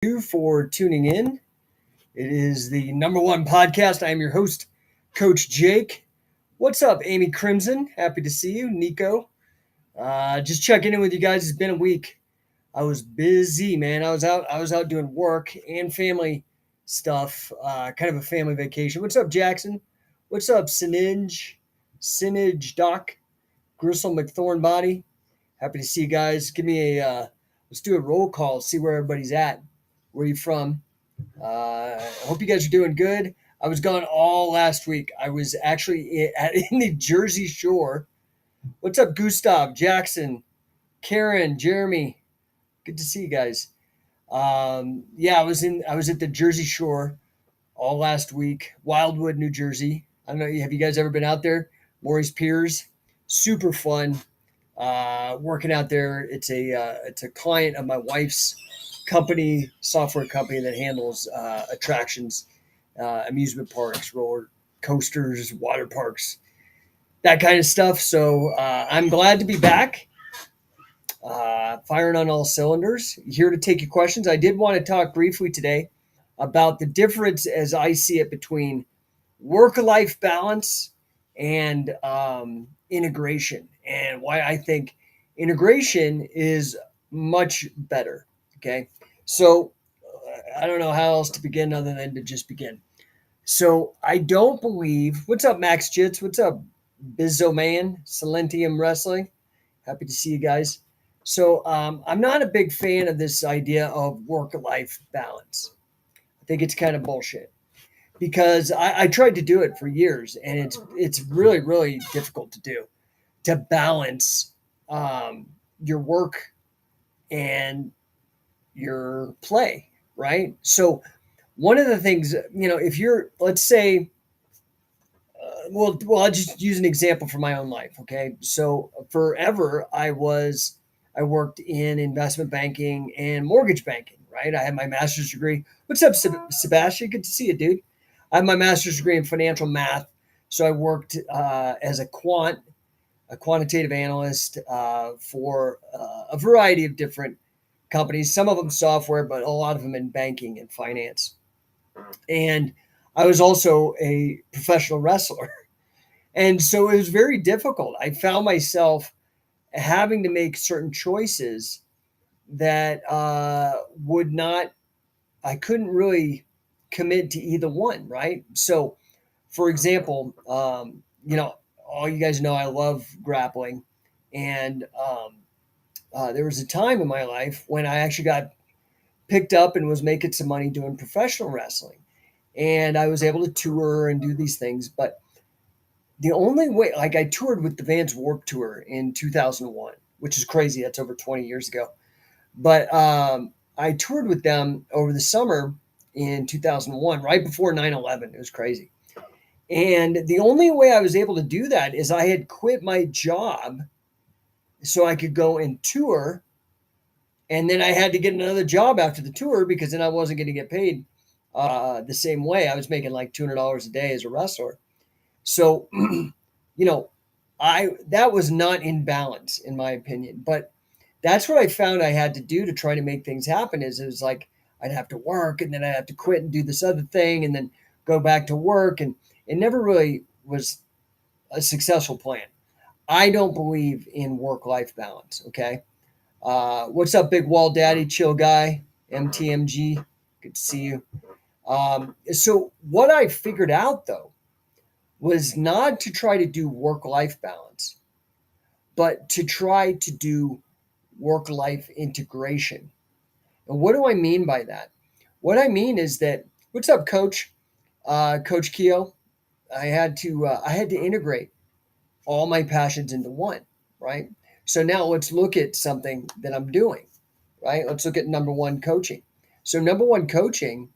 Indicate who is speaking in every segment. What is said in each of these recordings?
Speaker 1: You for tuning in. It is the number one podcast. I am your host, Coach Jake. What's up, Amy Crimson? Happy to see you, Nico. Just checking in with you guys. It's been a week. I was busy, man. I was out doing work and family stuff. Kind of a family vacation. What's up, Jackson? What's up, Sinage Doc, Gristle McThorn Body? Happy to see you guys. Give me let's do a roll call. See where everybody's at. Where you from? I hope you guys are doing good. I was gone all last week. I was actually in the Jersey Shore. What's up, Gustav, Jackson, Karen, Jeremy? Good to see you guys. Yeah, I was at the Jersey Shore all last week, Wildwood, New Jersey. I don't know. Have you guys ever been out there? Maurice Piers, super fun. Working out there. It's a client of my wife's company, software company that handles attractions, amusement parks, roller coasters, water parks, that kind of stuff. So I'm glad to be back, firing on all cylinders. Here to take your questions. I did want to talk briefly today about the difference, as I see it, between work-life balance and integration, and why I think integration is much better. Okay. So I don't know how else to begin other than to just begin. So I don't believe. What's up, Max Jits? What's up, Bizzo Man? Silentium Wrestling. Happy to see you guys. So I'm not a big fan of this idea of work-life balance. I think it's kind of bullshit because I tried to do it for years, and it's really, really difficult to do, to balance your work and your play, right? So one of the things, if you're, let's say, I'll just use an example from my own life. Okay. So forever I worked in investment banking and mortgage banking, right? I had my master's degree. What's up, Sebastian? Good to see you, dude. I have my master's degree in financial math. So I worked as a quantitative analyst for a variety of different companies, some of them software, but a lot of them in banking and finance. And I was also a professional wrestler. And so it was very difficult. I found myself having to make certain choices that would not, I couldn't really commit to either one, right? So, for example, all you guys know I love grappling. And there was a time in my life when I actually got picked up and was making some money doing professional wrestling. And I was able to tour and do these things. But the only way, like, I toured with the Vans Warped Tour in 2001, which is crazy. That's over 20 years ago. But I toured with them over the summer in 2001, right before 9/11. It was crazy. And the only way I was able to do that is I had quit my job so I could go and tour. And then I had to get another job after the tour because then I wasn't going to get paid the same way. I was making like $200 a day as a wrestler. So, that was not in balance in my opinion. But that's what I found I had to do to try to make things happen. Is it was like I'd have to work and then I'd have to quit and do this other thing and then go back to work, and it never really was a successful plan. I don't believe in work-life balance. Okay. What's up, Big Wall Daddy, chill guy, MTMG? Good to see you. So what I figured out though was not to try to do work-life balance, but to try to do work-life integration. And what do I mean by that? What I mean is that, what's up, Coach? Coach Keo? I had to integrate all my passions into one, right? So now let's look at something that I'm doing, right? Let's look at number one coaching. So number one coaching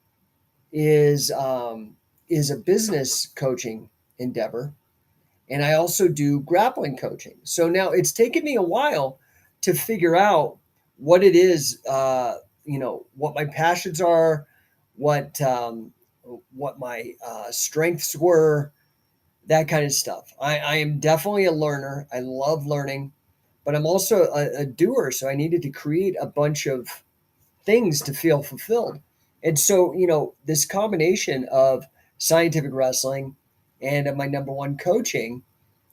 Speaker 1: is a business coaching endeavor, and I also do grappling coaching. So now it's taken me a while to figure out what it is, what my passions are, what my strengths were, that kind of stuff. I am definitely a learner. I love learning, but I'm also a doer. So I needed to create a bunch of things to feel fulfilled. And so, this combination of scientific wrestling and my number one coaching,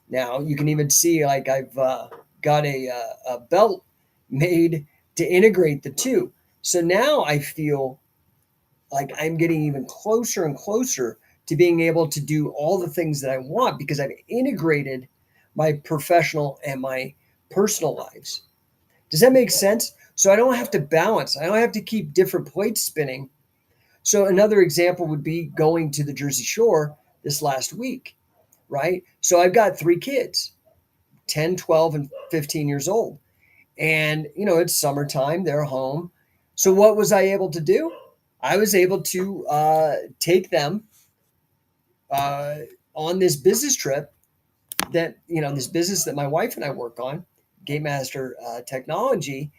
Speaker 1: now you can even see like I've got a belt made to integrate the two. So now I feel like I'm getting even closer and closer to being able to do all the things that I want because I've integrated my professional and my personal lives. Does that make sense? So I don't have to balance. I don't have to keep different plates spinning. So another example would be going to the Jersey Shore this last week, right? So I've got 3 kids, 10, 12, and 15 years old. And, it's summertime, they're home. So what was I able to do? I was able to take them uh, on this business trip that, this business that my wife and I work on, Game Master Technology,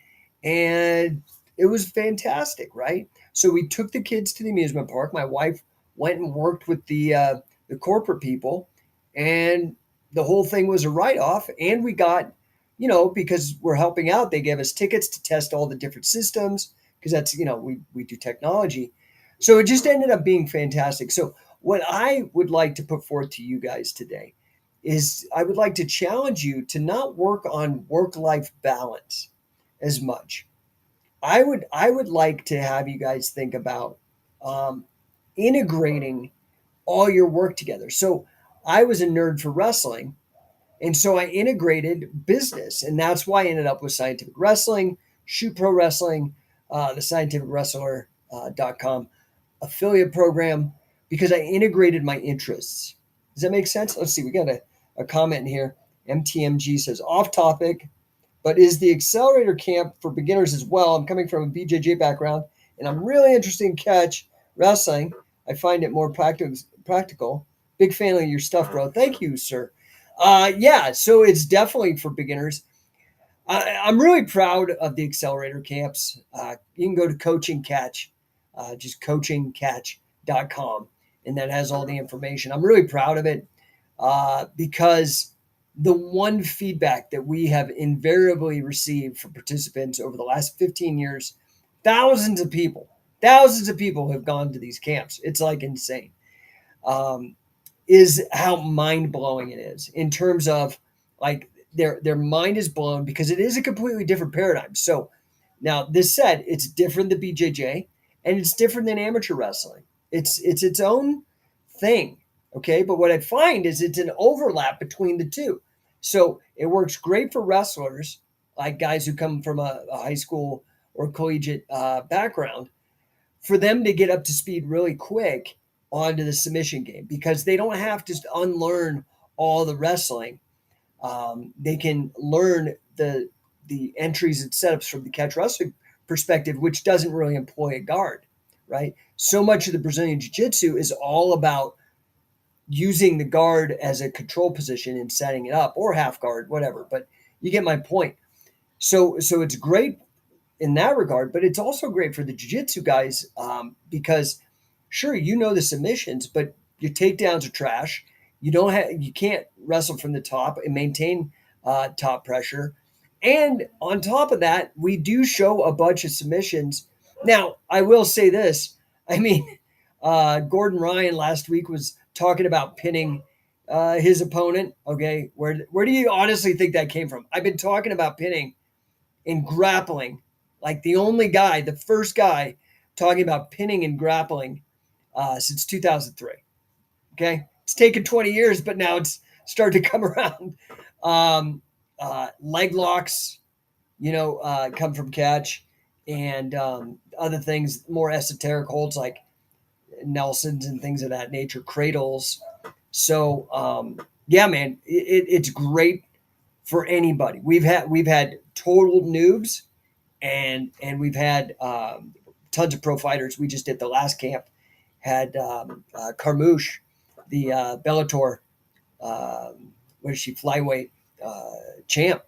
Speaker 1: and it was fantastic, right? So we took the kids to the amusement park. My wife went and worked with the corporate people, and the whole thing was a write-off. And we got, because we're helping out, they gave us tickets to test all the different systems because that's, we do technology. So it just ended up being fantastic. So what I would like to put forth to you guys today is I would like to challenge you to not work on work-life balance as much. I would like to have you guys think about integrating all your work together. So I was a nerd for wrestling, and so I integrated business, and that's why I ended up with Scientific Wrestling, Shoot Pro Wrestling, the scientificwrestler.com affiliate program, because I integrated my interests. Does that make sense? Let's see. We got a comment in here. MTMG says, off topic, but is the accelerator camp for beginners as well? I'm coming from a BJJ background, and I'm really interested in catch wrestling. I find it more practical. Big fan of your stuff, bro. Thank you, sir. Yeah, so it's definitely for beginners. I'm really proud of the accelerator camps. You can go to Coaching Catch, just coachingcatch.com, and that has all the information. I'm really proud of it because the one feedback that we have invariably received from participants over the last 15 years, thousands of people have gone to these camps. It's like insane. Is how mind-blowing it is in terms of like their mind is blown because it is a completely different paradigm. So now this said, it's different than BJJ and it's different than amateur wrestling. It's its own thing. Okay. But what I find is it's an overlap between the two. So it works great for wrestlers, like guys who come from a high school or collegiate background, for them to get up to speed really quick onto the submission game because they don't have to unlearn all the wrestling. They can learn the entries and setups from the catch wrestling perspective, which doesn't really employ a guard, right? So much of the Brazilian Jiu-Jitsu is all about using the guard as a control position and setting it up, or half guard, whatever. But you get my point. So it's great in that regard, but it's also great for the jiu-jitsu guys because sure, the submissions, but your takedowns are trash. You can't wrestle from the top and maintain top pressure. And on top of that, we do show a bunch of submissions. Now, I will say this. I mean, Gordon Ryan last week was talking about pinning his opponent. Okay, where do you honestly think that came from? I've been talking about pinning in grappling, like the first guy talking about pinning and grappling since 2003. Okay, it's taken 20 years, but now it's starting to come around. Leg locks, come from catch, and other things, more esoteric holds like Nelsons and things of that nature, cradles. So yeah, man, it's great for anybody. We've had total noobs, and we've had tons of pro fighters. We just did the last camp, had Carmouche, the Bellator, what is she, flyweight champ.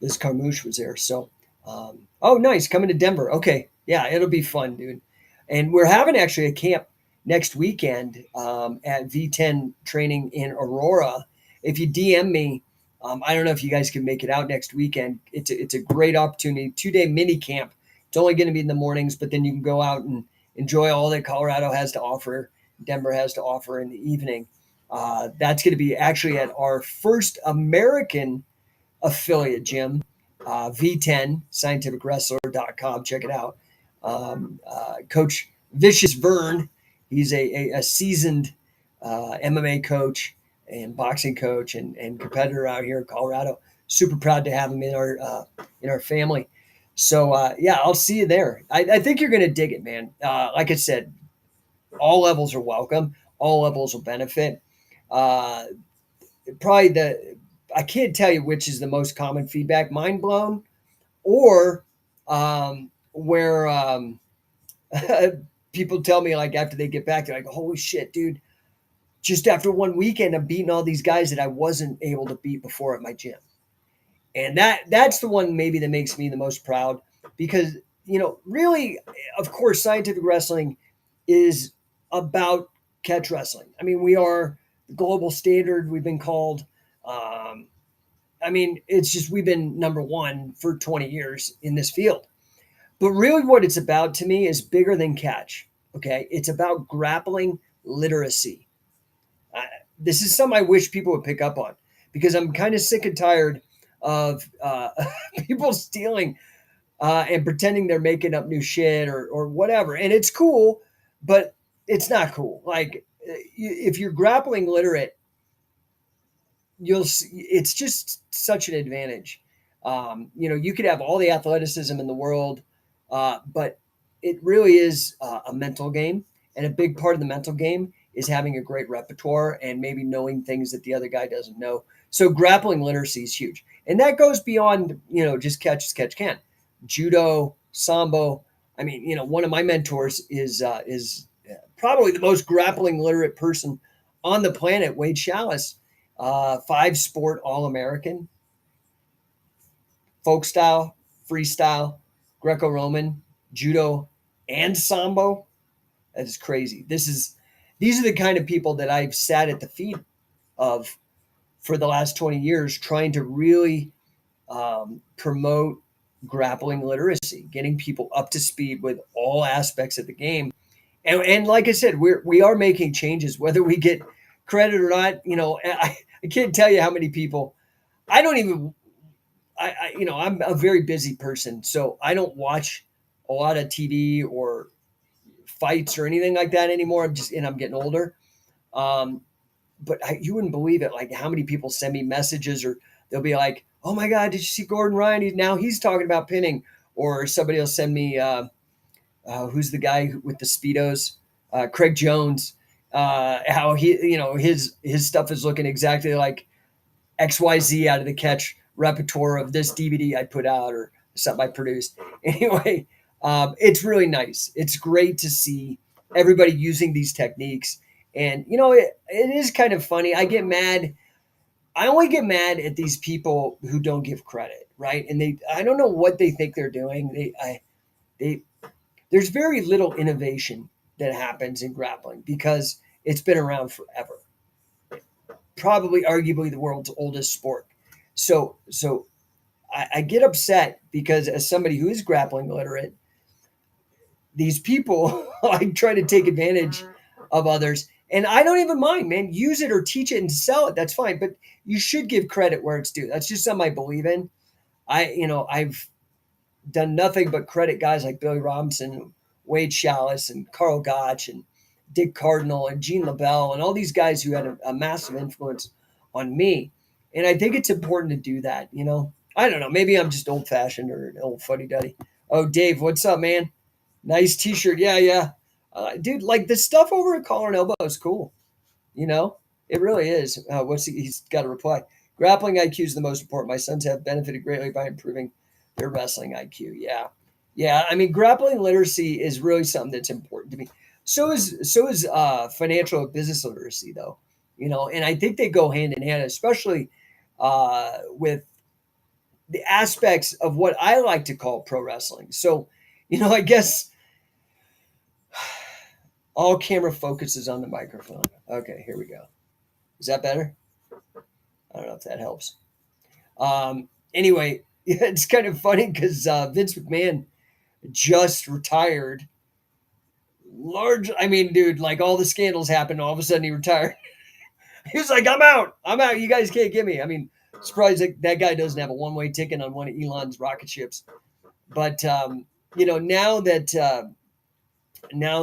Speaker 1: This Carmouche was there. So, oh, nice, coming to Denver. Okay, yeah, it'll be fun, dude. And we're having actually a camp next weekend at V10 training in Aurora. If you DM me, I don't know if you guys can make it out next weekend. It's a great opportunity, 2-day mini camp It's only going to be in the mornings, but then you can go out and enjoy all that Colorado has to offer, Denver has to offer in the evening. That's going to be actually at our first American affiliate gym, V10, scientificwrestler.com. Check it out. Coach Vicious Vern, he's a seasoned MMA coach and boxing coach and competitor out here in Colorado. Super proud to have him in our family. So yeah, I'll see you there. I think you're going to dig it, man. Like I said, all levels are welcome. All levels will benefit. Probably I can't tell you which is the most common feedback, mind blown, or where people tell me like after they get back, they're like, holy shit, dude, just after one weekend, I'm beating all these guys that I wasn't able to beat before at my gym. And that's the one maybe that makes me the most proud because, really, of course, scientific wrestling is about catch wrestling. I mean, we are the global standard. We've been called, it's just we've been number one for 20 years in this field. But really what it's about to me is bigger than catch, okay? It's about grappling literacy. This is something I wish people would pick up on because I'm kind of sick and tired of people stealing and pretending they're making up new shit or whatever. And it's cool, but it's not cool. Like if you're grappling literate, it's just such an advantage. You could have all the athleticism in the world, but it really is a mental game. And a big part of the mental game is having a great repertoire and maybe knowing things that the other guy doesn't know. So grappling literacy is huge. And that goes beyond, just catch as catch can. Judo, Sambo. I mean, one of my mentors is probably the most grappling literate person on the planet, Wade Chalice, 5-sport All-American, folk style, freestyle, Greco-Roman, Judo, and Sambo. That is crazy. These are the kind of people that I've sat at the feet of for the last 20 years, trying to really promote grappling literacy, getting people up to speed with all aspects of the game. And like I said, we are making changes, whether we get credit or not. I can't tell you how many people. I'm a very busy person, so I don't watch a lot of TV or fights or anything like that anymore. I'm getting older. But you wouldn't believe it, like how many people send me messages or they'll be like, oh my God, did you see Gordon Ryan? He's talking about pinning. Or somebody will send me, who's the guy with the Speedos? Craig Jones. How his stuff is looking exactly like XYZ out of the catch repertoire of this DVD I put out or something I produced. Anyway, it's really nice. It's great to see everybody using these techniques. And, it is kind of funny. I only get mad at these people who don't give credit, right? And I don't know what they think they're doing. There's very little innovation that happens in grappling because it's been around forever. Probably arguably the world's oldest sport. So I get upset because as somebody who is grappling literate, these people like try to take advantage of others. And I don't even mind, man. Use it or teach it and sell it. That's fine. But you should give credit where it's due. That's just something I believe in. I've done nothing but credit guys like Billy Robinson, Wade Chalice, and Carl Gotch, and Dick Cardinal, and Gene LaBelle, and all these guys who had a massive influence on me. And I think it's important to do that, I don't know. Maybe I'm just old-fashioned or an old fuddy-duddy. Oh, Dave, what's up, man? Nice T-shirt. Yeah. Dude, like the stuff over at Collar and Elbow is cool. It really is. He's got a reply. Grappling IQ is the most important. My sons have benefited greatly by improving their wrestling IQ. Yeah. I mean, grappling literacy is really something that's important to me. So is financial and business literacy, though. And I think they go hand in hand, especially with the aspects of what I like to call pro wrestling. So, I guess all camera focuses on the microphone. Okay, here we go. Is that better? I don't know if that helps. Anyway, it's kind of funny because Vince McMahon just retired. Dude, like all the scandals happened. All of a sudden he retired. He was like, I'm out. You guys can't get me. I mean, surprised that guy doesn't have a one-way ticket on one of Elon's rocket ships. But, now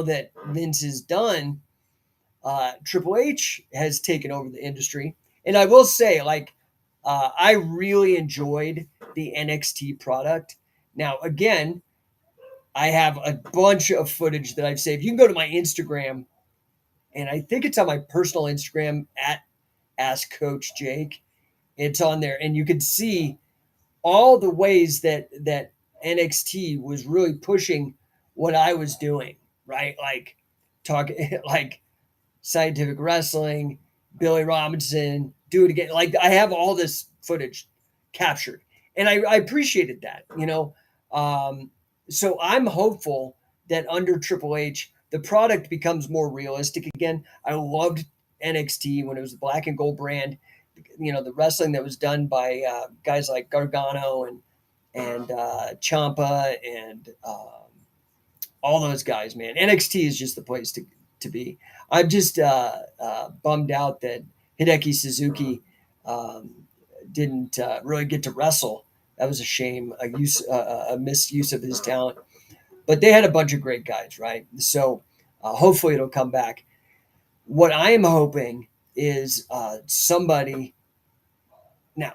Speaker 1: that Vince is done, Triple H has taken over the industry. And I will say, I really enjoyed the NXT product. Now, again, I have a bunch of footage that I've saved. You can go to my Instagram, and I think it's on my personal Instagram at Ask Coach Jake. It's on there, and you can see all the ways that NXT was really pushing what I was doing, right? Like talking like scientific wrestling, Billy Robinson, do it again. Like I have all this footage captured, and I appreciated that, So I'm hopeful that under Triple H, the product becomes more realistic again. I loved NXT when it was the black and gold brand. The wrestling that was done by guys like Gargano and Ciampa and all those guys, man. NXT is just the place to be. I'm just bummed out that Hideki Suzuki didn't really get to wrestle. That was a shame, a misuse of his talent. But they had a bunch of great guys, right? So hopefully it'll come back. What I am hoping is somebody. Now,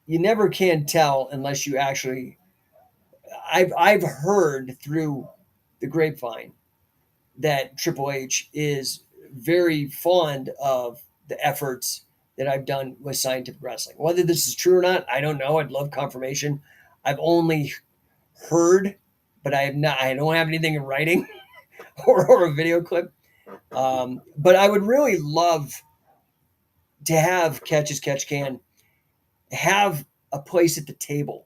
Speaker 1: you never can tell unless you actually. I've heard through the grapevine that Triple H is very fond of the efforts that I've done with scientific wrestling. Whether this is true or not, I don't know. I'd love confirmation. I've only heard, but I don't have anything in writing or a video clip. But I would really love to have Catch as Catch Can have a place at the table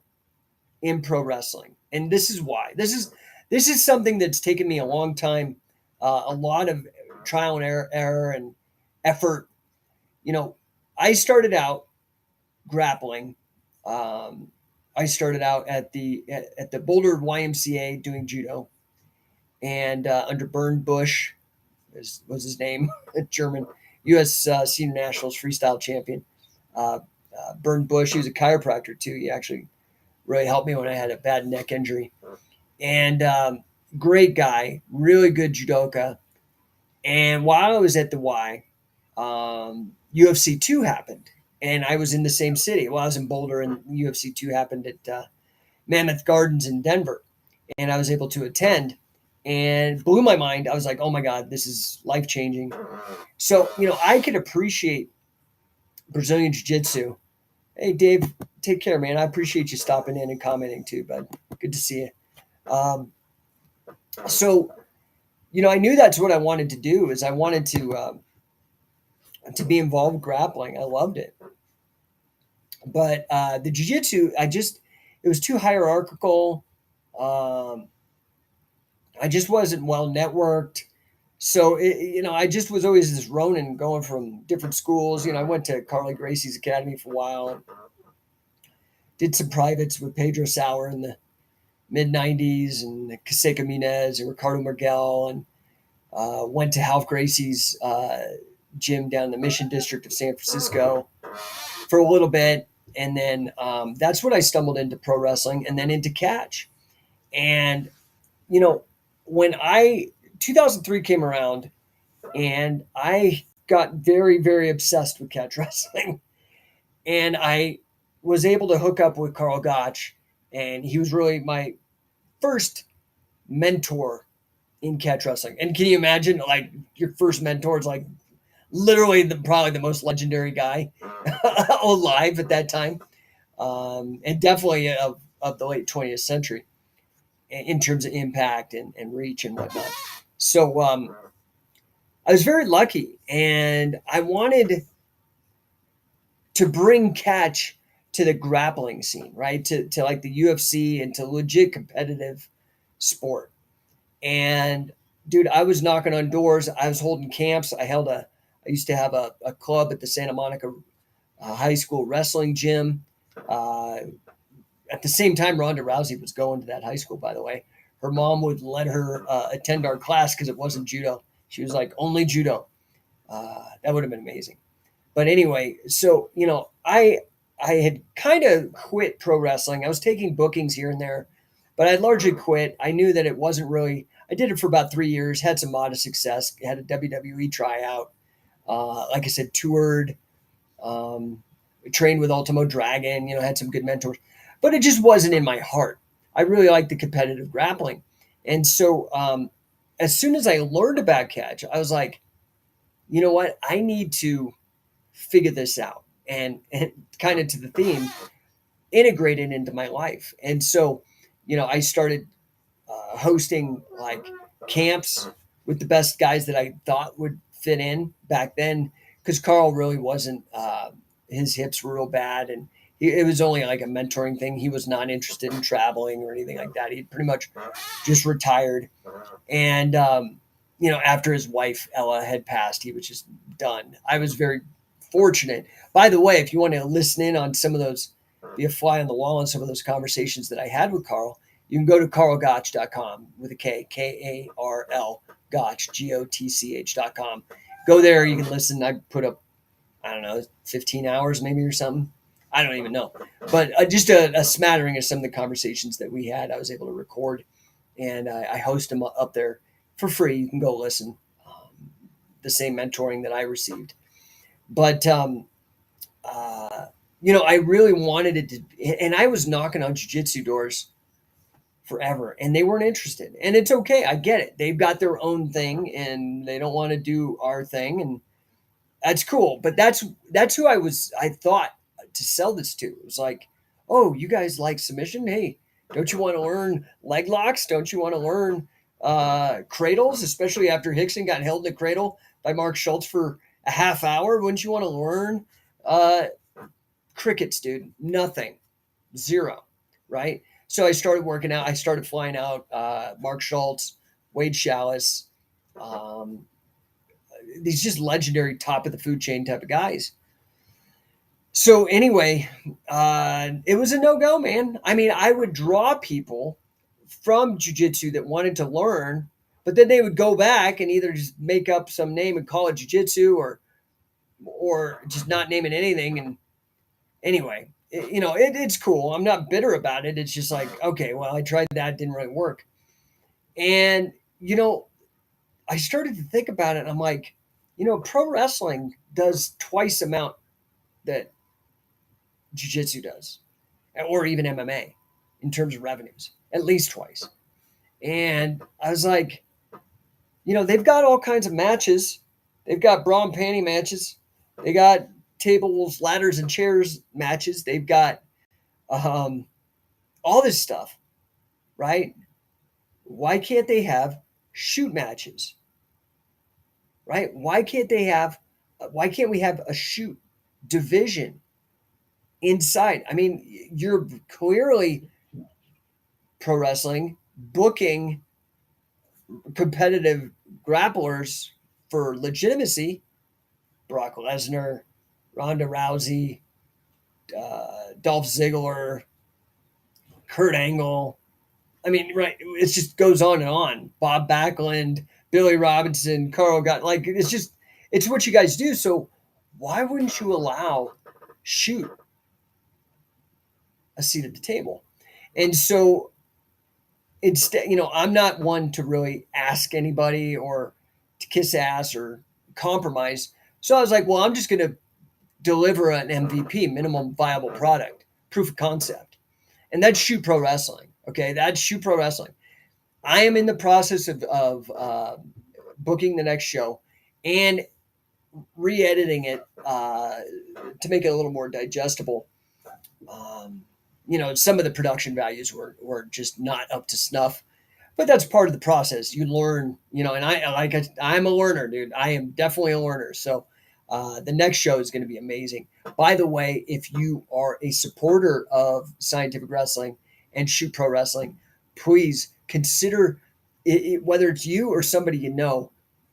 Speaker 1: in pro wrestling. And this is why. This is something that's taken me a long time, a lot of trial and error and effort. I started out grappling. I started out at the Boulder YMCA doing judo, and under Bernd Busch was his name, German U.S. Senior Nationals freestyle champion. Bernd Busch, he was a chiropractor too. He actually really helped me when I had a bad neck injury. And great guy, really good judoka. And while I was at the Y, UFC 2 happened. And I was in the same city. Well, I was in Boulder, and UFC 2 happened at Mammoth Gardens in Denver. And I was able to attend, and blew my mind. I was like, oh my God, this is life-changing. So, I could appreciate Brazilian Jiu-Jitsu. Hey, Dave, take care, man. I appreciate you stopping in and commenting too, bud. Good to see you. So, I knew that's what I wanted to do. Is I wanted to be involved with grappling. I loved it. But the jiu-jitsu, it was too hierarchical. I just wasn't well networked. So, I just was always this Ronin going from different schools. I went to Carly Gracie's Academy for a while. And did some privates with Pedro Sauer in the mid-90s and Caseca Minez and Ricardo Miguel, and went to Half Gracie's gym down in the Mission District of San Francisco for a little bit. And then that's when I stumbled into pro wrestling and then into catch. And, when 2003 came around, and I got very, very obsessed with catch wrestling. And I was able to hook up with Carl Gotch, and he was really my first mentor in catch wrestling. And can you imagine, like, your first mentor is like literally probably the most legendary guy alive at that time, and definitely of the late 20th century in terms of impact and reach and whatnot. So I was very lucky, and I wanted to bring catch to the grappling scene, right? To like the UFC and to legit competitive sport. And dude, I was knocking on doors. I was holding camps. I used to have a club at the Santa Monica high school wrestling gym. At the same time, Ronda Rousey was going to that high school, by the way. her mom would let her attend our class because it wasn't judo. She was like, only judo. That would have been amazing. But anyway, so, I had kind of quit pro wrestling. I was taking bookings here and there, but I largely quit. I knew that it wasn't really, I did it for about 3 years, had some modest success, had a WWE tryout. Like I said, toured, um, trained with Ultimo Dragon, had some good mentors, but it just wasn't in my heart. I really liked the competitive grappling. And so, as soon as I learned about catch, I was like, you know what? I need to figure this out and kind of to the theme, integrate it into my life. And so, I started hosting like camps with the best guys that I thought would fit in back then, because Carl really wasn't, his hips were real bad. And it was only like a mentoring thing. He was not interested in traveling or anything like that. He'd pretty much just retired. And, after his wife, Ella, had passed, he was just done. I was very fortunate. By the way, if you want to listen in on some of those, be a fly on the wall on some of those conversations that I had with Carl, you can go to carlgotch.com with a K, Karl, Gotch, Gotch.com. Go there. You can listen. I put up, I don't know, 15 hours maybe or something. I don't even know. But just a smattering of some of the conversations that we had, I was able to record. And I host them up there for free. You can go listen. The same mentoring that I received. But, I really wanted it to, and I was knocking on jiu-jitsu doors forever, and they weren't interested. And it's okay. I get it. They've got their own thing, and they don't want to do our thing, and that's cool. But that's who I thought to sell this to. It was like, oh, you guys like submission? Hey, don't you want to learn leg locks? Don't you want to learn cradles, especially after Hickson got held in the cradle by Mark Schultz for a half hour? Wouldn't you want to learn crickets, dude? Nothing. Zero. Right? So I started working out. I started flying out Mark Schultz, Wade Chalice, these just legendary top of the food chain type of guys. So anyway, it was a no-go, man. I mean, I would draw people from jiu-jitsu that wanted to learn, but then they would go back and either just make up some name and call it jiu-jitsu or just not name it anything. And anyway, it's cool. I'm not bitter about it. It's just like, okay, well, I tried that. It didn't really work. And, I started to think about it. And I'm like, pro wrestling does twice the amount that jiu-jitsu does, or even MMA in terms of revenues, at least twice. And I was like, they've got all kinds of matches. They've got bra and panty matches. They got tables, ladders, and chairs matches. They've got all this stuff, right? Why can't they have shoot matches, right? Why can't we have a shoot division inside? I mean, you're clearly pro wrestling booking competitive grapplers for legitimacy. Brock Lesnar, Ronda Rousey, Dolph Ziggler, Kurt Angle. I mean, right? It just goes on and on. Bob Backlund, Billy Robinson, Carl Gott. Like, it's what you guys do. So why wouldn't you allow shoot a seat at the table? And so instead, I'm not one to really ask anybody or to kiss ass or compromise. So I was like, well, I'm just going to deliver an MVP, minimum viable product, proof of concept. And that's shoot pro wrestling. Okay. That's shoot pro wrestling. I am in the process of booking the next show and re-editing it to make it a little more digestible. Some of the production values were just not up to snuff, but that's part of the process. You learn, and I'm a learner, dude. I am definitely a learner. So the next show is going to be amazing. By the way, if you are a supporter of scientific wrestling and shoot pro wrestling, please consider it, whether it's you or somebody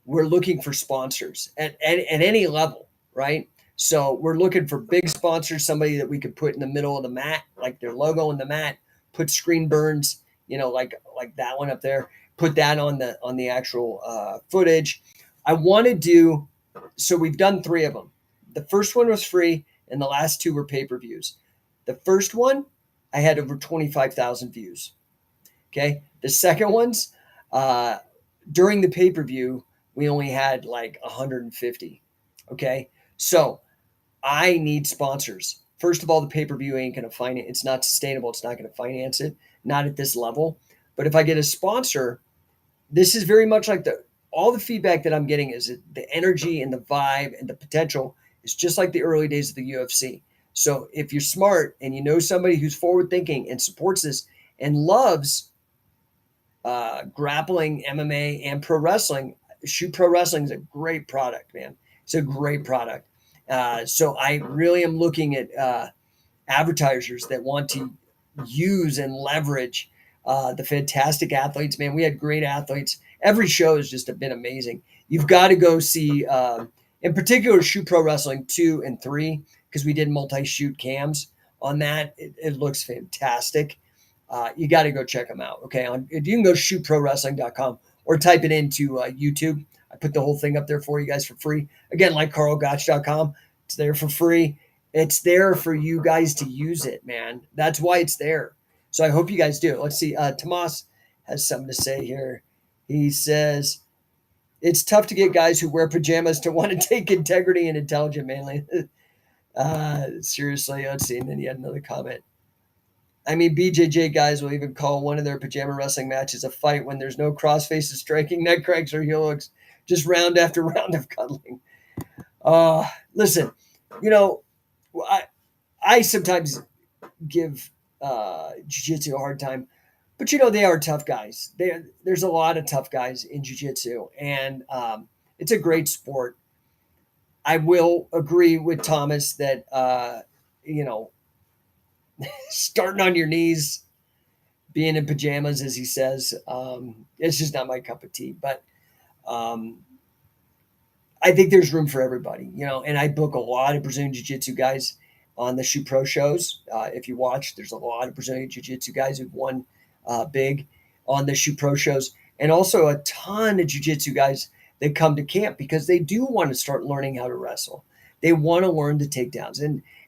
Speaker 1: we're looking for sponsors at any level, right? So we're looking for big sponsors, somebody that we could put in the middle of the mat, like their logo in the mat, put screen burns like that one up there. Put that on the actual footage. I want to do, so we've done 3 of them. The first one was free, and the last 2 were pay-per-views. The first one, I had over 25,000 views. Okay. The second ones, during the pay-per-view, we only had like 150. Okay. So I need sponsors. First of all, the pay-per-view ain't going to finance. It's not sustainable. It's not going to finance it. Not at this level. But if I get a sponsor, this is very much like all the feedback that I'm getting is that the energy and the vibe and the potential is just like the early days of the UFC. So if you're smart and you know somebody who's forward thinking and supports this and loves grappling, MMA, and pro wrestling, Shoot Pro Wrestling is a great product, man. It's a great product. So I really am looking at advertisers that want to use and leverage the fantastic athletes. Man, we had great athletes. Every show has just been amazing. You've got to go see, in particular, Shoot Pro Wrestling 2 and 3, because we did multi-shoot cams on that. It looks fantastic. You got to go check them out. Okay. You can go shootprowrestling.com or type it into YouTube. I put the whole thing up there for you guys for free. Again, like carlgotch.com. It's there for free. It's there for you guys to use it, man. That's why it's there. So I hope you guys do. Let's see. Tomas has something to say here. He says, it's tough to get guys who wear pajamas to want to take integrity and intelligent manly. Seriously, let's see. And then he had another comment. I mean, BJJ guys will even call one of their pajama wrestling matches a fight when there's no cross-faces, striking, neck cranks, or heel hooks, just round after round of cuddling. Listen, I sometimes give jiu-jitsu a hard time, but they are tough guys. There's a lot of tough guys in jiu-jitsu, and it's a great sport. I will agree with Thomas that, starting on your knees, being in pajamas, as he says, it's just not my cup of tea. But I think there's room for everybody, and I book a lot of Brazilian Jiu-Jitsu guys on the Shoot Pro shows. If you watch, there's a lot of Brazilian Jiu-Jitsu guys who've won big on the Shoot Pro shows, and also a ton of Jiu-Jitsu guys that come to camp because they do want to start learning how to wrestle. They want to learn the takedowns.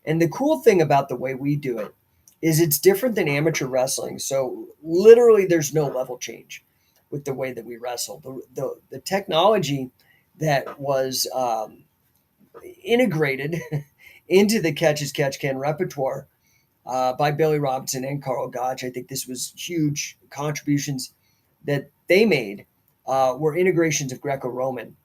Speaker 1: And the cool thing about the way we do it is it's different than amateur wrestling. So literally there's no level change with the way that we wrestle. The technology that was integrated into the Catch as Catch Can repertoire by Billy Robinson and Carl Gotch, I think this was huge contributions that they made, were integrations of Greco-Roman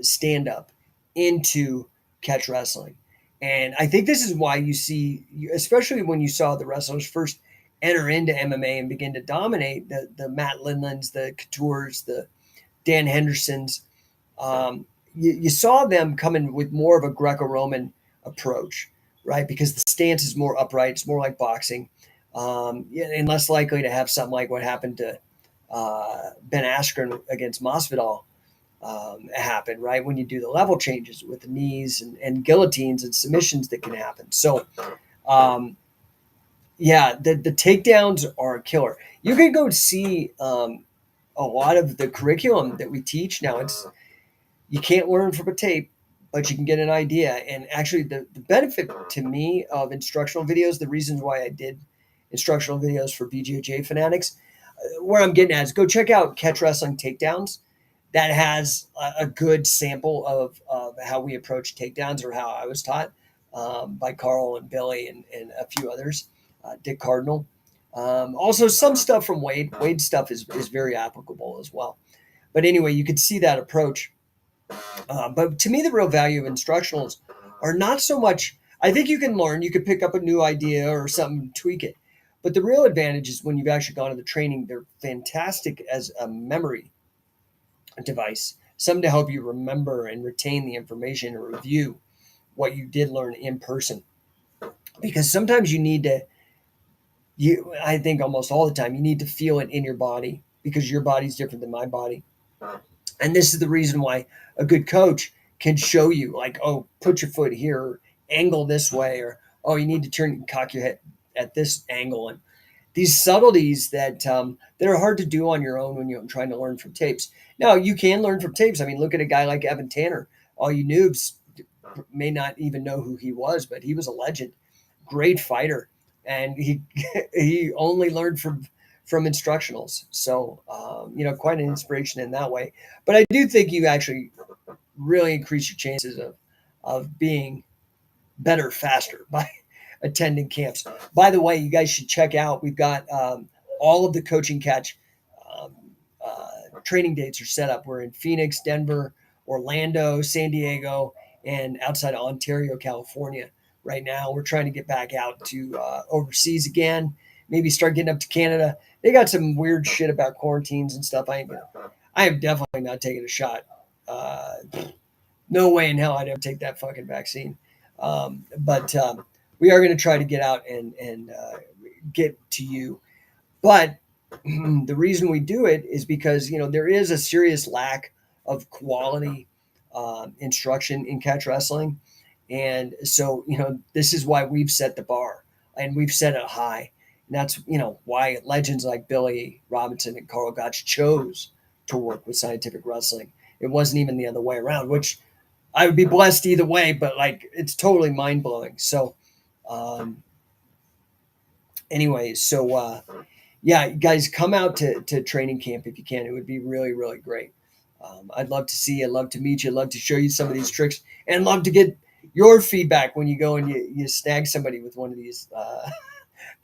Speaker 1: stand-up into catch wrestling. And I think this is why you see, especially when you saw the wrestlers first enter into MMA and begin to dominate, the Matt Lindlands, the Coutures, the Dan Hendersons, you saw them coming with more of a Greco-Roman approach, right? Because the stance is more upright. It's more like boxing, and less likely to have something like what happened to Ben Askren against Masvidal happen, right? When you do the level changes with the knees and guillotines and submissions that can happen. So, the takedowns are a killer. You can go see a lot of the curriculum that we teach now. You can't learn from a tape, but you can get an idea. And actually, the benefit to me of instructional videos, the reasons why I did instructional videos for BJJ fanatics, where I'm getting at is go check out Catch Wrestling Takedowns. That has a good sample of how we approach takedowns, or how I was taught by Carl and Billy and a few others, Dick Cardinal. Also, some stuff from Wade. Wade's stuff is very applicable as well. But anyway, you could see that approach. But to me, the real value of instructionals are not so much, I think you can learn, you could pick up a new idea or something, tweak it. But the real advantage is when you've actually gone to the training, they're fantastic as a memory device, something to help you remember and retain the information or review what you did learn in person. Because sometimes you need to, I think almost all the time, you need to feel it in your body, because your body's different than my body. And this is the reason why a good coach can show you, like, oh, put your foot here, or angle this way, or, oh, you need to cock your head at this angle. And these subtleties that that are hard to do on your own when you're trying to learn from tapes. Now you can learn from tapes. I mean, look at a guy like Evan Tanner. All you noobs may not even know who he was, but he was a legend, great fighter, and he he only learned from instructionals. So quite an inspiration in that way. But I do think you actually really increase your chances of being better faster by attending camps. By the way, you guys should check out. We've got all of the Coaching Catch um, training dates are set up. We're in Phoenix, Denver, Orlando, San Diego, and outside of Ontario, California. Right now, we're trying to get back out to overseas again. Maybe start getting up to Canada. They got some weird shit about quarantines and stuff. I am definitely not taking a shot. No way in hell I'd ever take that fucking vaccine. But we are going to try to get out and get to you. But the reason we do it is because there is a serious lack of quality instruction in catch wrestling, and so this is why we've set the bar and we've set it high. And that's why legends like Billy Robinson and Carl Gotch chose to work with scientific wrestling. It wasn't even the other way around, which I would be blessed either way, but like it's totally mind blowing. So, yeah, guys, come out to training camp if you can. It would be really, really great. I'd love to see you. I'd love to meet you. I'd love to show you some of these tricks, and love to get your feedback when you go and you snag somebody with one of these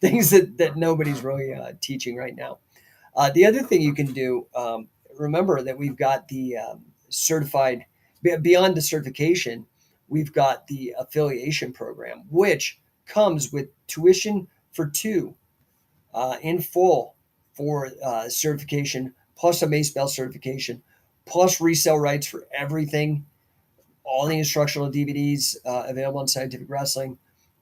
Speaker 1: things that nobody's really teaching right now. The other thing you can do, remember that we've got the certified, beyond the certification, we've got the affiliation program, which comes with tuition for two in full for certification, plus a Mace Bell certification, plus resale rights for everything, all the instructional DVDs available on Scientific Wrestling,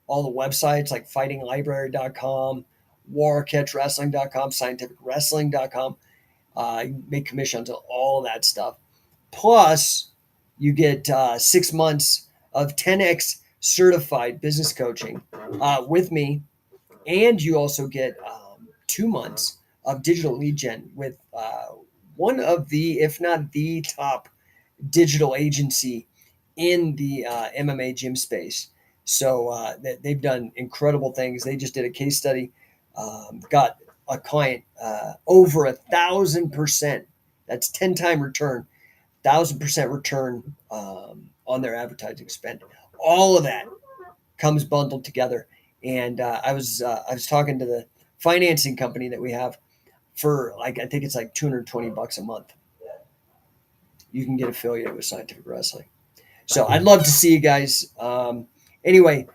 Speaker 1: all the websites like fightinglibrary.com, warcatchwrestling.com, scientificwrestling.com. You make commissions on all of that stuff. Plus, you get 6 months of 10X certified business coaching with me. And you also get 2 months of digital lead gen with one of the, if not the top digital agency in the MMA gym space. So they've done incredible things. They just did a case study, got a client over 1,000%. That's 10-time return, 1,000% return on their advertising spend. All of that comes bundled together. And I was talking to the financing company that we have for I think it's like $220 a month. You can get affiliated with Scientific Wrestling. So I'd love to see you guys. Anyway,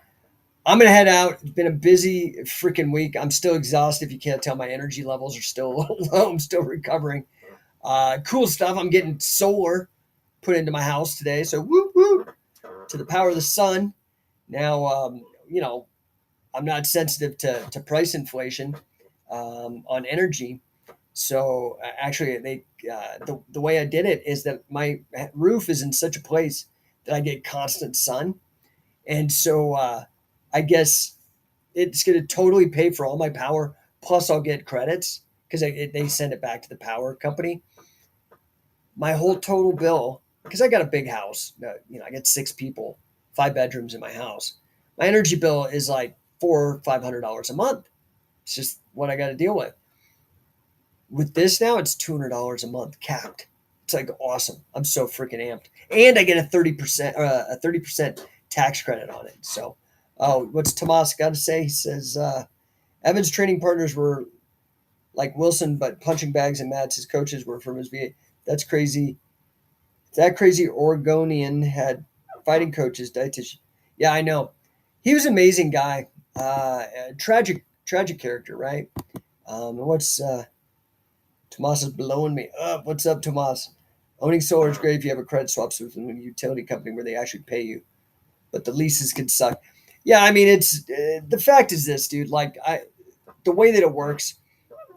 Speaker 1: I'm going to head out. It's been a busy freaking week. I'm still exhausted. If you can't tell, my energy levels are still a little low. I'm still recovering. Cool stuff. I'm getting solar put into my house today. So whoop, whoop, to the power of the sun. Now, I'm not sensitive to price inflation on energy. So actually, the way I did it is that my roof is in such a place that I get constant sun, and so I guess it's going to totally pay for all my power. Plus, I'll get credits because they send it back to the power company. My whole total bill, because I got a big house, I get 6 people, 5 bedrooms in my house. My energy bill is like $400 or $500 a month. It's just what I got to deal with. With this now, it's $200 a month capped. It's like awesome. I'm so freaking amped, and I get a 30% tax credit on it. So, what's Tomas got to say? He says Evan's training partners were like Wilson, but punching bags, and Matt's his coaches were from his VA. That's crazy. That crazy Oregonian had fighting coaches, dietitian. Yeah, I know. He was an amazing guy. Tragic character, right? What's Tomas is blowing me up. What's up, Tomas? Owning solar is great if you have a credit swaps with a utility company where they actually pay you, but the leases can suck. Yeah, I mean, it's the fact is this, dude. Like, the way that it works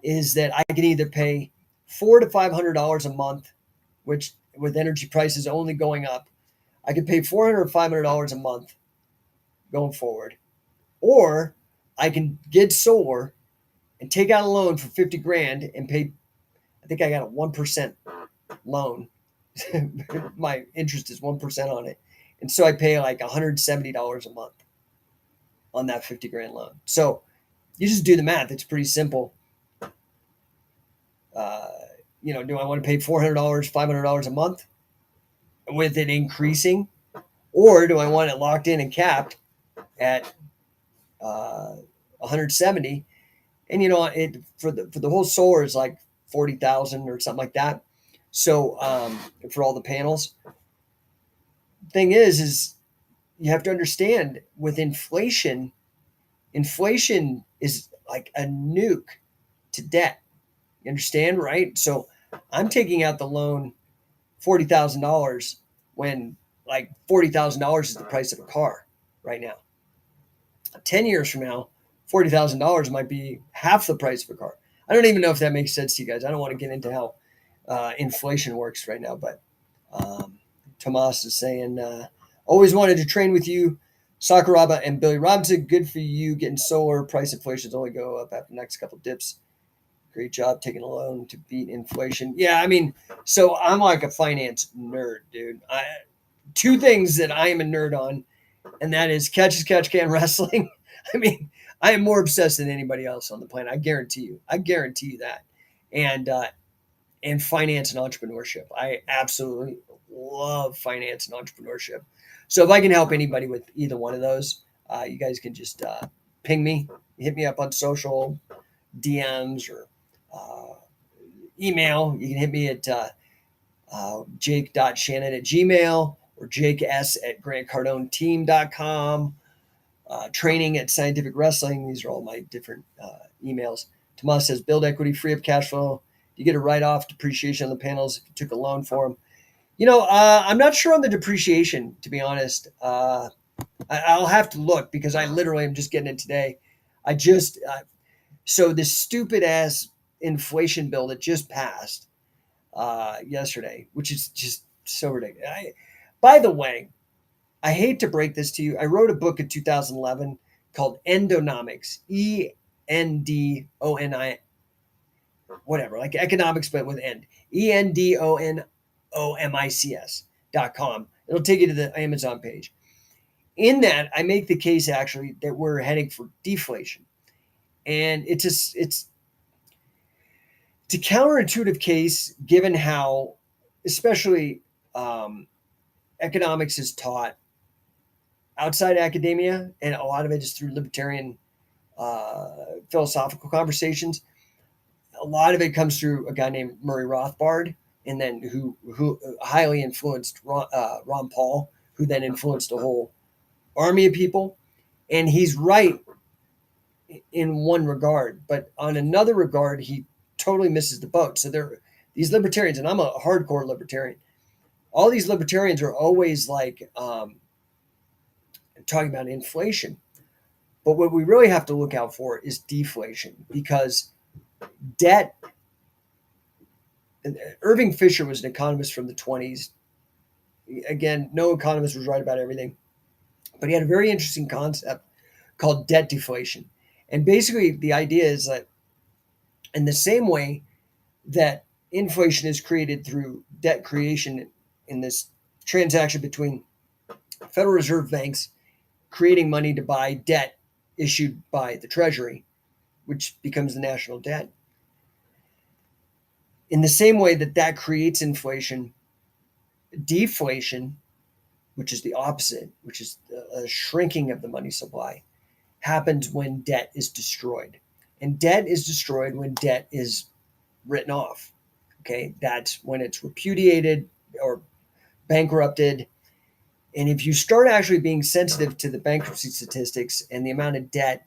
Speaker 1: is that I can either pay $400 to $500 a month, which with energy prices only going up, I could pay $400 or $500 a month going forward, or I can get solar and take out a loan for 50 grand and pay, I think I got a 1% loan. My interest is 1% on it. And so I pay like $170 a month on that 50 grand loan. So you just do the math. It's pretty simple. Do I want to pay $400, $500 a month with it increasing? Or do I want it locked in and capped at 170? And it for the whole solar is like 40,000 or something like that. So for all the panels, thing is you have to understand with inflation is like a nuke to debt. You understand, right? So I'm taking out the loan $40,000 when like $40,000 is the price of a car right now. 10 years from now, $40,000 might be half the price of a car. I don't even know if that makes sense to you guys. I don't want to get into how inflation works right now, but Tomas is saying, always wanted to train with you, Sakuraba and Billy Robinson. Good for you. Getting solar price inflations only go up after the next couple dips. Great job taking a loan to beat inflation. Yeah, I mean, so I'm like a finance nerd, dude. Two things that I am a nerd on, and that is catch as catch can wrestling. I mean, I am more obsessed than anybody else on the planet. I guarantee you. I guarantee you that. And finance and entrepreneurship. I absolutely love finance and entrepreneurship. So if I can help anybody with either one of those, you guys can just ping me, hit me up on social, DMs, or email. You can hit me at jake.shannon@gmail or jakes@grantcardoneteam.com. Training at Scientific Wrestling. These are all my different emails. Tomas says, build equity, free up cash flow. You get a write-off depreciation on the panels if you took a loan for them. I'm not sure on the depreciation, to be honest. I'll have to look because I literally am just getting it today. So this stupid ass inflation bill that just passed yesterday, which is just so ridiculous. By the way, I hate to break this to you. I wrote a book in 2011 called Endonomics, ENDONI, whatever, like economics, but with end, ENDONOMICS.com. It'll take you to the Amazon page. In that, I make the case actually that we're heading for deflation. And it's a counterintuitive case given how, especially economics is taught outside academia, and a lot of it is through libertarian philosophical conversations. A lot of it comes through a guy named Murray Rothbard, and then who highly influenced Ron Paul, who then influenced a whole army of people. And he's right in one regard, but on another regard, he totally misses the boat. So these libertarians, and I'm a hardcore libertarian. All these libertarians are always like talking about inflation, but what we really have to look out for is deflation, because debt. Irving Fisher was an economist from the 20s. Again, no economist was right about everything, but he had a very interesting concept called debt deflation. And basically the idea is that in the same way that inflation is created through debt creation in this transaction between Federal Reserve banks creating money to buy debt issued by the Treasury, which becomes the national debt. In the same way that creates inflation, deflation, which is the opposite, which is a shrinking of the money supply, happens when debt is destroyed. And debt is destroyed when debt is written off. Okay, that's when it's repudiated or bankrupted. And if you start actually being sensitive to the bankruptcy statistics and the amount of debt,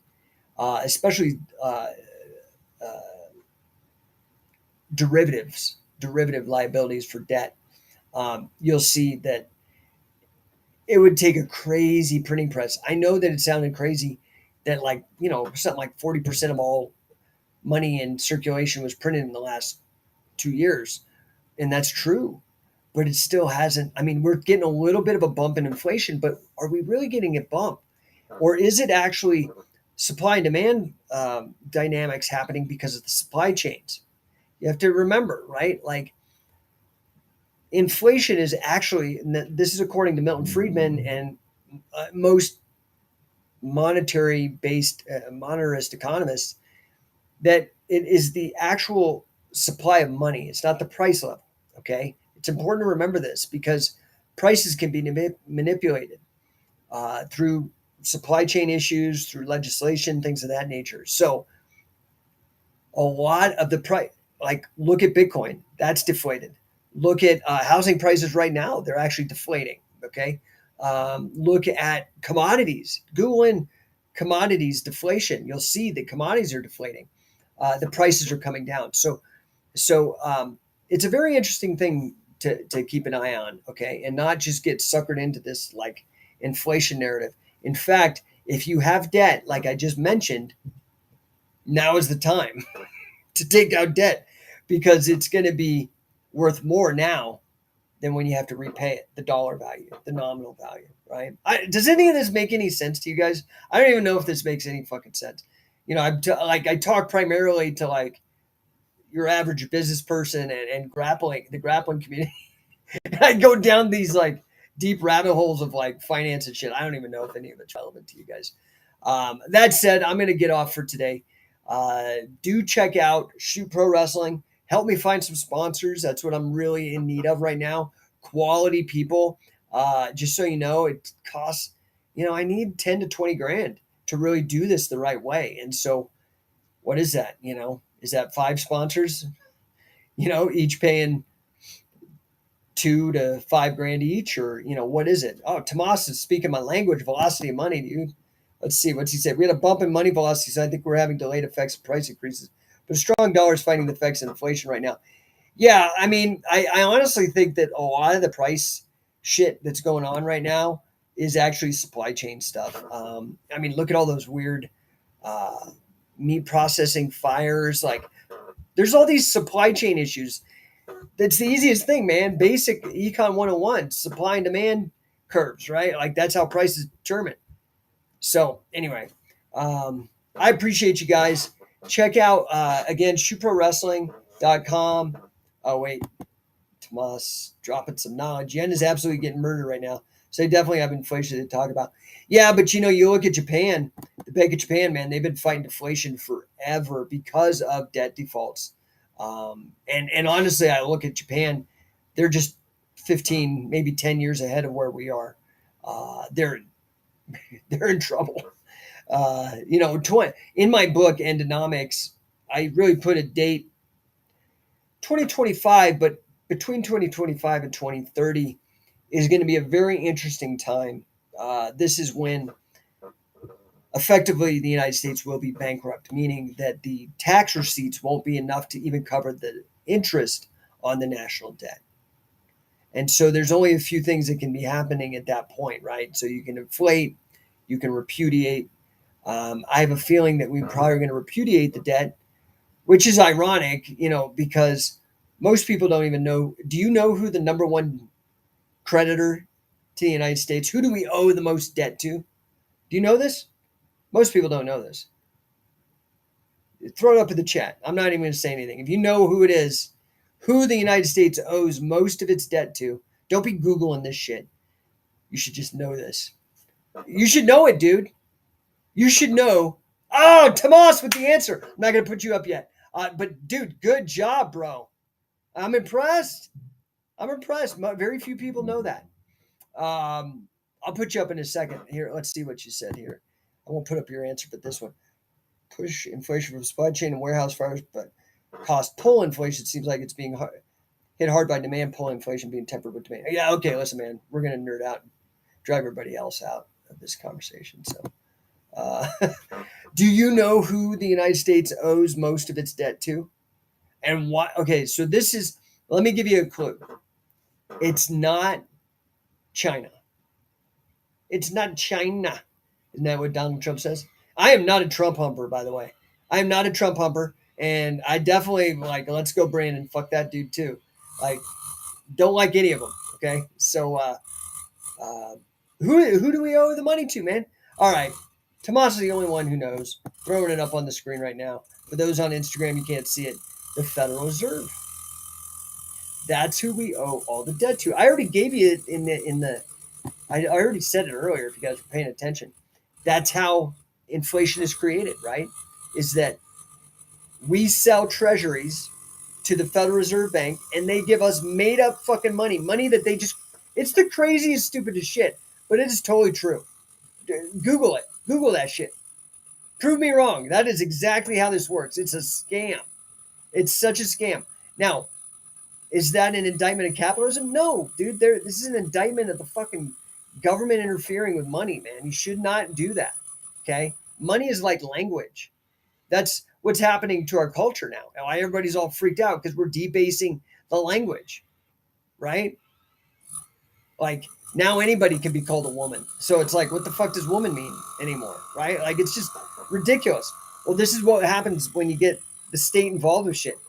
Speaker 1: especially derivative liabilities for debt, you'll see that it would take a crazy printing press. I know that it sounded crazy that something like 40% of all money in circulation was printed in the last 2 years. And that's true, but it still hasn't. I mean, we're getting a little bit of a bump in inflation, but are we really getting a bump? Or is it actually supply and demand dynamics happening because of the supply chains. You have to remember, right? Like inflation is actually, this is according to Milton Friedman and most monetary based monetarist economists, that it is the actual supply of money. It's not the price level. Okay. It's important to remember this because prices can be manipulated through supply chain issues, through legislation, things of that nature. So a lot of the price, like look at Bitcoin, that's deflated. Look at housing prices right now, they're actually deflating. Okay. Look at commodities, Google in commodities deflation. You'll see that commodities are deflating. The prices are coming down. So it's a very interesting thing to keep an eye on. Okay. And not just get suckered into this like inflation narrative. In fact, if you have debt, like I just mentioned, now is the time to take out debt because it's going to be worth more now than when you have to repay it, the dollar value, the nominal value, right? Does any of this make any sense to you guys? I don't even know if this makes any fucking sense. You know, I talk primarily to like your average business person and the grappling community. I go down these like deep rabbit holes of like finance and shit. I don't even know if any of it's relevant to you guys. That said, I'm going to get off for today. Do check out Shoot Pro Wrestling. Help me find some sponsors. That's what I'm really in need of right now. Quality people. Just so you know, it costs, I need 10 to 20 grand to really do this the right way. And so what is that? Is that 5 sponsors, each paying 2 to 5 grand each, or, what is it? Oh, Tomas is speaking my language, velocity of money, dude. Let's see, what's he said? We had a bump in money velocity, so I think we're having delayed effects of price increases. But a strong dollar is fighting the effects of inflation right now. Yeah, I mean, I honestly think that a lot of the price shit that's going on right now is actually supply chain stuff. I mean, look at all those weird meat processing fires. Like, there's all these supply chain issues. That's the easiest thing, man. Basic Econ 101, supply and demand curves, right? Like, that's how price is determined. So anyway, I appreciate you guys. Check out, again, shootprowrestling.com. Oh, wait. Tomas dropping some knowledge. Yen is absolutely getting murdered right now. So they definitely have inflation to talk about. Yeah, but you look at Japan, the Bank of Japan, man, they've been fighting deflation forever because of debt defaults. And honestly, I look at Japan, they're just 15, maybe 10 years ahead of where we are. They're in trouble. In my book, Endonomics, I really put a date, 2025, but between 2025 and 2030 is going to be a very interesting time. This is when effectively the United States will be bankrupt, meaning that the tax receipts won't be enough to even cover the interest on the national debt. And so there's only a few things that can be happening at that point, right? So you can inflate, you can repudiate. I have a feeling that we probably are going to repudiate the debt, which is ironic, because most people don't even know. Do you know who the number one creditor to the United States? Who do we owe the most debt to? Do you know this? Most people don't know this. Throw it up in the chat. I'm not even going to say anything. If you know who it is, who the United States owes most of its debt to, don't be Googling this shit. You should just know this. You should know it, dude. You should know. Oh, Tomas with the answer. I'm not going to put you up yet. But, dude, good job, bro. I'm impressed. Very few people know that. I'll put you up in a second. Here, let's see what you said here. I won't put up your answer, but this one. Push inflation from supply chain and warehouse fires, but cost pull inflation seems like it's being hit hard by demand, pull inflation being tempered with demand. Yeah, okay, listen, man. We're going to nerd out and drive everybody else out of this conversation. So, do you know who the United States owes most of its debt to? And why? Okay, so let me give you a clue. It's not China. It's not China. Isn't that what Donald Trump says? I am not a Trump humper, by the way. I am not a Trump humper. And I definitely let's go Brandon. Fuck that dude too. Don't like any of them. Okay. So, who do we owe the money to, man? All right. Tomas is the only one who knows. Throwing it up on the screen right now. For those on Instagram, you can't see it. The Federal Reserve. That's who we owe all the debt to. I already gave you it I already said it earlier if you guys were paying attention. That's how inflation is created, right? Is that we sell treasuries to the Federal Reserve Bank and they give us made up fucking money that they just, it's the craziest, stupidest shit, but it is totally true. Google it. Google that shit. Prove me wrong. That is exactly how this works. It's a scam. It's such a scam. Now, is that an indictment of capitalism? No, dude. This is an indictment of the fucking government interfering with money, man. You should not do that. Okay? Money is like language. That's what's happening to our culture now. Why everybody's all freaked out because we're debasing the language, right? Like now anybody can be called a woman. So it's like, what the fuck does woman mean anymore, right? Like it's just ridiculous. Well, this is what happens when you get the state involved with shit.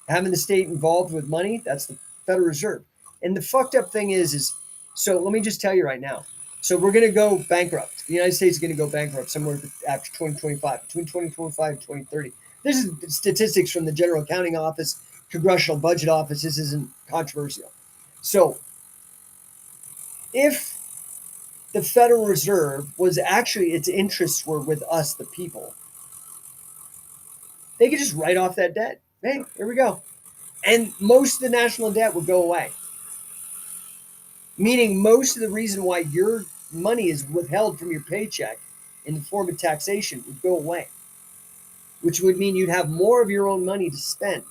Speaker 1: Having the state involved with money, that's the Federal Reserve. And the fucked up thing is so let me just tell you right now. So we're going to go bankrupt. The United States is going to go bankrupt somewhere after 2025, between 2025 and 2030. This is statistics from the General Accounting Office, Congressional Budget Office. This isn't controversial. So if the Federal Reserve was actually, its interests were with us, the people, they could just write off that debt. Hey, here we go. And most of the national debt would go away. Meaning most of the reason why your money is withheld from your paycheck in the form of taxation would go away. Which would mean you'd have more of your own money to spend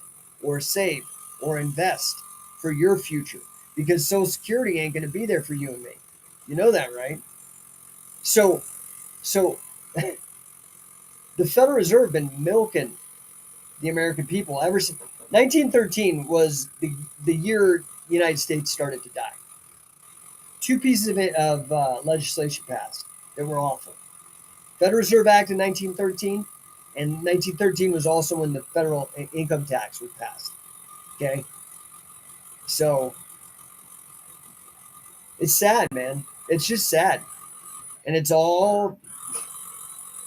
Speaker 1: or save or invest for your future. Because Social Security ain't going to be there for you and me. You know that, right? So the Federal Reserve been milking the American people ever since 1913 was the year the United States started to die. Two pieces of legislation passed that were awful. Federal Reserve Act in 1913, and 1913 was also when the federal income tax was passed. Okay, so it's sad, man. It's just sad, and it's all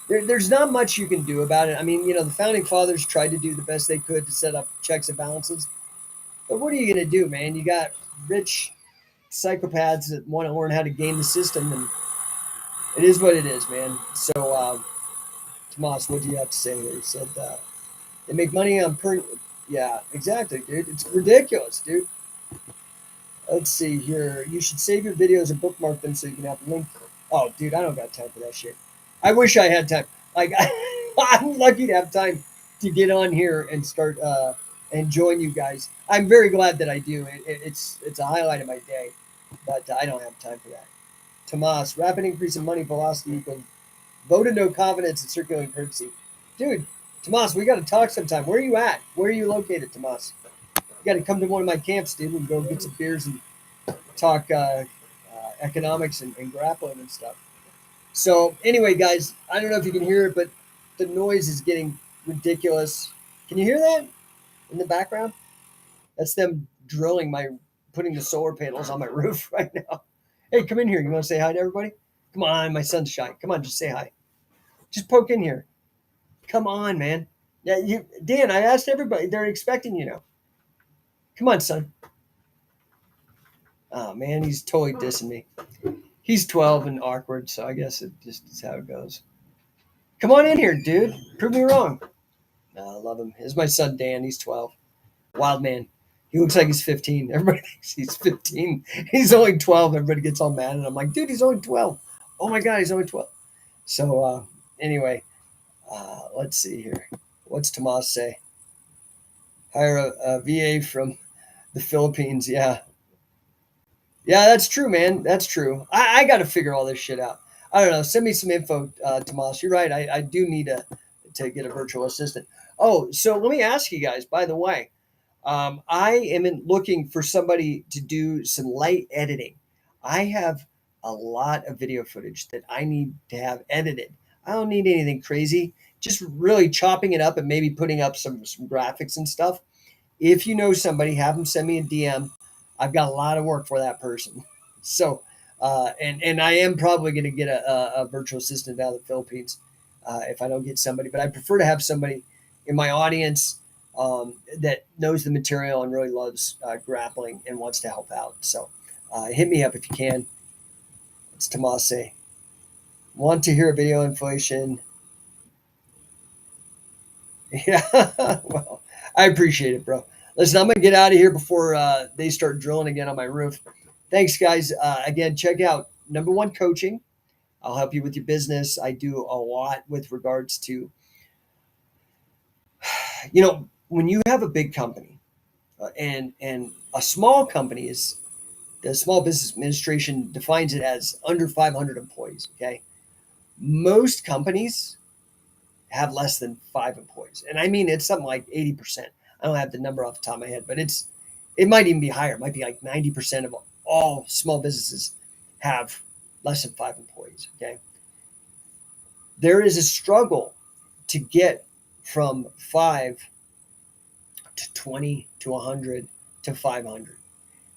Speaker 1: there's not much you can do about it. I mean, the founding fathers tried to do the best they could to set up checks and balances. But what are you going to do, man? You got rich psychopaths that want to learn how to game the system, and it is what it is, man. So, Tomas, what do you have to say here? He said they make money on Yeah, exactly, dude. It's ridiculous, dude. Let's see here. You should save your videos and bookmark them so you can have a link. Oh, dude, I don't got time for that shit. I wish I had time. Like, I'm lucky to have time to get on here and start and join you guys. I'm very glad that I do. It's a highlight of my day, but I don't have time for that. Tomas, rapid increase in money velocity equals vote of no confidence in circulating currency. Dude, Tomas, we got to talk sometime. Where are you at? Where are you located, Tomas? You got to come to one of my camps, dude. We can go get some beers and talk economics and grappling and stuff. So anyway, guys, I don't know if you can hear it, but the noise is getting ridiculous. Can you hear that in the background? That's them putting the solar panels on my roof right now. Hey, come in here. You want to say hi to everybody? Come on, my son's shy. Come on, just say hi. Just poke in here. Come on, man. Yeah, Dan, I asked everybody. They're expecting you now. Come on, son. Oh, man, he's totally dissing me. He's 12 and awkward, so I guess it just is how it goes. Come on in here, dude. Prove me wrong. No, I love him. Here's my son, Dan. He's 12. Wild man. He looks like he's 15. Everybody thinks he's 15. He's only 12. Everybody gets all mad. And I'm like, dude, he's only 12. Oh, my God, he's only 12. So, anyway, let's see here. What's Tomas say? Hire a VA from the Philippines. Yeah. Yeah, that's true, man. That's true. I got to figure all this shit out. I don't know. Send me some info, Tomas. You're right. I do need to get a virtual assistant. Oh, so let me ask you guys, by the way, I am looking for somebody to do some light editing. I have a lot of video footage that I need to have edited. I don't need anything crazy. Just really chopping it up and maybe putting up some graphics and stuff. If you know somebody, have them send me a DM. I've got a lot of work for that person. So And I am probably going to get a virtual assistant out of the Philippines if I don't get somebody. But I prefer to have somebody in my audience that knows the material and really loves grappling and wants to help out. So hit me up if you can. It's Tomase. Want to hear a video on inflation? Yeah, well, I appreciate it, bro. Listen, I'm gonna get out of here before they start drilling again on my roof. Thanks, guys. Again, check out No1 Coaching. I'll help you with your business. I do a lot with regards to, when you have a big company and a small company is the Small Business Administration defines it as under 500 employees. Okay, most companies have less than 5 employees. And I mean, it's something like 80%. I don't have the number off the top of my head, but it might even be higher. It might be like 90% of all small businesses have less than 5 employees. Okay. There is a struggle to get from 5 to 20 to 100 to 500.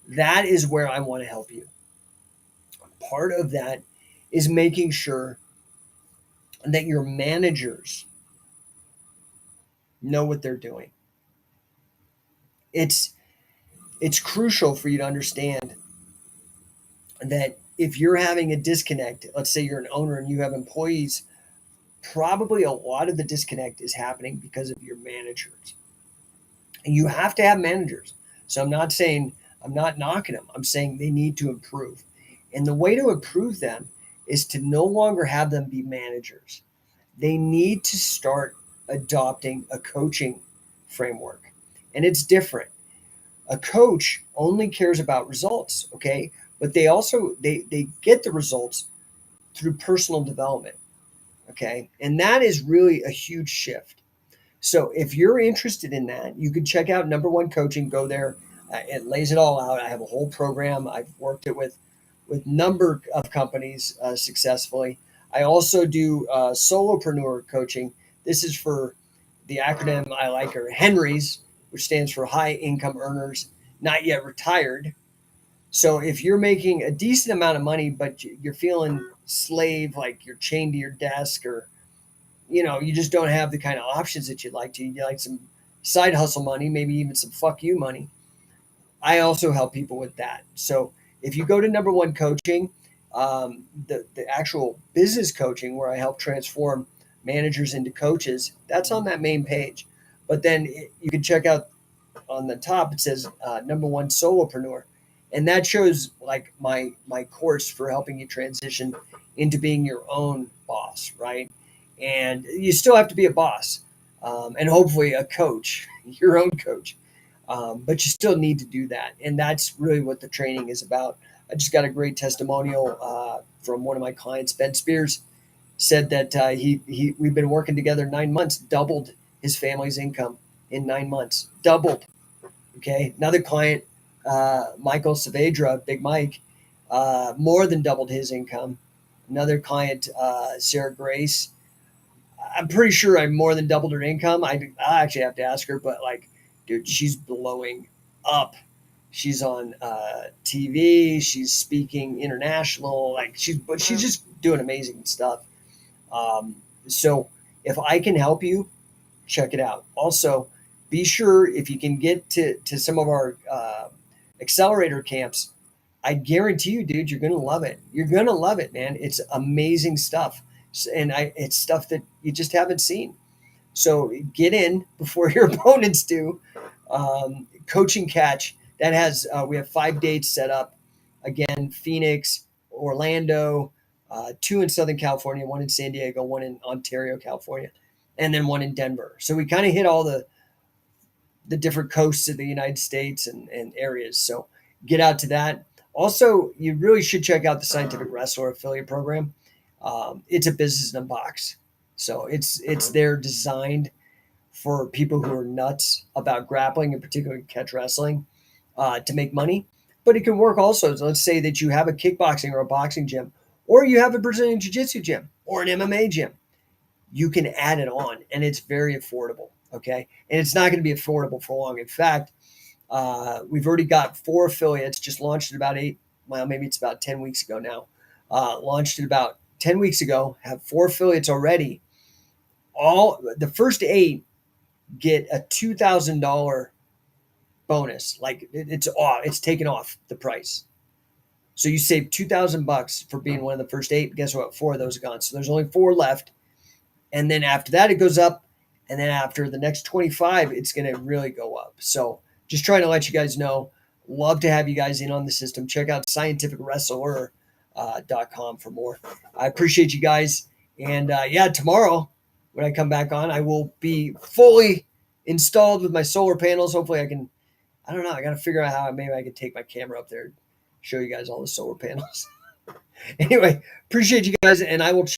Speaker 1: That is where I want to help you. Part of that is making sure that your managers know what they're doing. It's crucial for you to understand that if you're having a disconnect, let's say you're an owner and you have employees, probably a lot of the disconnect is happening because of your managers. And you have to have managers. So I'm not knocking them. I'm saying they need to improve. And the way to improve them is to no longer have them be managers. They need to start adopting a coaching framework. And it's different. A coach only cares about results, okay? But they also they get the results through personal development, okay? And that is really a huge shift. So if you're interested in that, you can check out No1 Coaching. Go there. It lays it all out. I have a whole program. I've worked it with number of companies successfully. I also do solopreneur coaching. This is for the acronym I like are Henry's, which stands for high income earners not yet retired. So if you're making a decent amount of money, but you're feeling slave, like you're chained to your desk, or you just don't have the kind of options that you'd like to. You like some side hustle money, maybe even some fuck you money. I also help people with that. So if you go to No1 Coaching, the actual business coaching where I help transform managers into coaches, that's on that main page. But then you can check out on the top, it says No1 Solopreneur. And that shows like my course for helping you transition into being your own boss, right? And you still have to be a boss and hopefully a coach, your own coach. But you still need to do that. And that's really what the training is about. I just got a great testimonial from one of my clients, Ben Spears, said that we've been working together 9 months, doubled his family's income in 9 months, doubled. Okay. Another client, Michael Saavedra, Big Mike, more than doubled his income. Another client, Sarah Grace, I'm pretty sure I more than doubled her income. I actually have to ask her, but like, dude, she's blowing up. She's on TV. She's speaking international. Like she's just doing amazing stuff. So if I can help you, check it out. Also, be sure if you can get to some of our accelerator camps, I guarantee you, dude, you're going to love it. You're going to love it, man. It's amazing stuff. And it's stuff that you just haven't seen. So get in before your opponents do. Coaching Catch, that has, we have 5 dates set up. Again, Phoenix, Orlando, 2 in Southern California, 1 in San Diego, 1 in Ontario, California, and then 1 in Denver. So we kind of hit all the different coasts of the United States and areas. So get out to that. Also, you really should check out the Scientific Wrestler affiliate program. It's a business in a box. So it's there designed for people who are nuts about grappling and particularly catch wrestling to make money. But it can work also. So let's say that you have a kickboxing or a boxing gym, or you have a Brazilian Jiu Jitsu gym or an MMA gym. You can add it on, and it's very affordable. Okay. And it's not going to be affordable for long. In fact, we've already got 4 affiliates, just launched it about well, maybe it's about 10 weeks ago now. Launched it about 10 weeks ago, have 4 affiliates already. All the first 8 get a $2,000 bonus. Like it's taken off the price. So you save $2,000 for being one of the first 8. Guess what? 4 of those are gone. So there's only 4 left. And then after that, it goes up. And then after the next 25, it's going to really go up. So just trying to let you guys know. Love to have you guys in on the system. Check out scientificwrestler.com for more. I appreciate you guys. And tomorrow when I come back on, I will be fully installed with my solar panels. Hopefully I don't know. I got to figure out how maybe I can take my camera up there and show you guys all the solar panels. Anyway, appreciate you guys. And I will